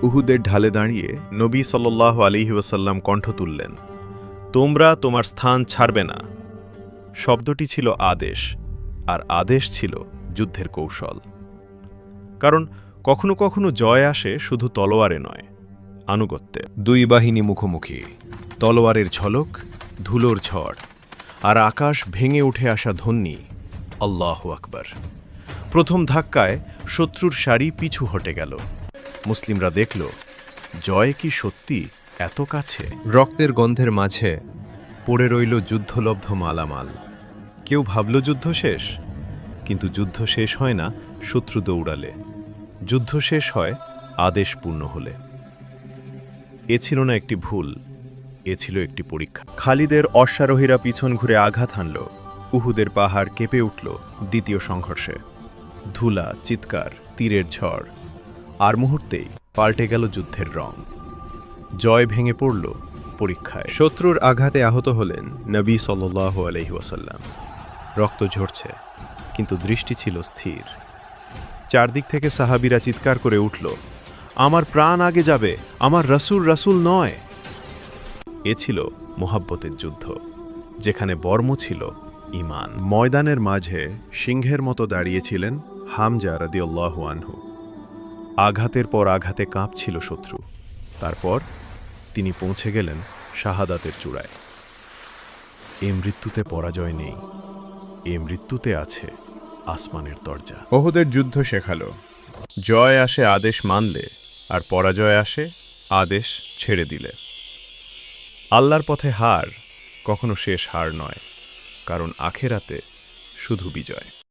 উহুদের ঢালে দাঁড়িয়ে নবী সাল্লাল্লাহু আলাইহি ওয়াসাল্লাম কণ্ঠ তুললেন, তোমরা তোমার স্থান ছাড়বে না। শব্দটি ছিল আদেশ, আর আদেশ ছিল যুদ্ধের কৌশল। কারণ কখনো কখনো জয় আসে শুধু তলোয়ারে নয়, আনুগত্যে। দুই বাহিনী মুখোমুখি, তলোয়ারের ঝলক, ধুলোর ঝড়, আর আকাশ ভেঙে উঠে আসা ধ্বনি, আল্লাহু আকবার। প্রথম ধাক্কায় শত্রুর সারি পিছু হটে গেল। মুসলিমরা দেখল, জয় কি সত্যি এত কাছে? রক্তের গন্ধের মাঝে পড়ে রইল যুদ্ধলব্ধ মালামাল। কেউ ভাবল যুদ্ধ শেষ, কিন্তু যুদ্ধ শেষ হয় না শত্রু দৌড়ালে, যুদ্ধ শেষ হয় আদেশ পূর্ণ হলে। এ ছিল না একটি ভুল, এ ছিল একটি পরীক্ষা। খালিদের অশ্বারোহীরা পিছন ঘুরে আঘাত হানল। উহুদের পাহাড় কেঁপে উঠল দ্বিতীয় সংঘর্ষে। ধুলা, চিৎকার, তীরের ঝড়, আর মুহূর্তেই পাল্টে গেল যুদ্ধের রং। জয় ভেঙে পড়ল পরীক্ষায়। শত্রুর আঘাতে আহত হলেন নবী সাল্লাল্লাহু আলাইহি ওয়াসাল্লাম। রক্ত ঝরছে, কিন্তু দৃষ্টি ছিল স্থির। চারদিক থেকে সাহাবীরা চিৎকার করে উঠল, আমার প্রাণ আগে যাবে, আমার রাসূল নয়। এ ছিল মোহাব্বতের যুদ্ধ, যেখানে বর্ম ছিল ঈমান। ময়দানের মাঝে সিংহের মতো দাঁড়িয়েছিলেন হামজা রাদিয়াল্লাহু আনহু। আঘাতের পর আঘাতে কাঁপছিল শত্রু। তারপর তিনি পৌঁছে গেলেন শাহাদাতের চূড়ায়। এ মৃত্যুতে পরাজয় নেই, এ মৃত্যুতে আছে আসমানের দরজা। উহুদের যুদ্ধ শেখালো, জয় আসে আদেশ মানলে, আর পরাজয় আসে আদেশ ছেড়ে দিলে। আল্লাহর পথে হার কখনো শেষ হার নয়, কারণ আখেরাতে শুধু বিজয়।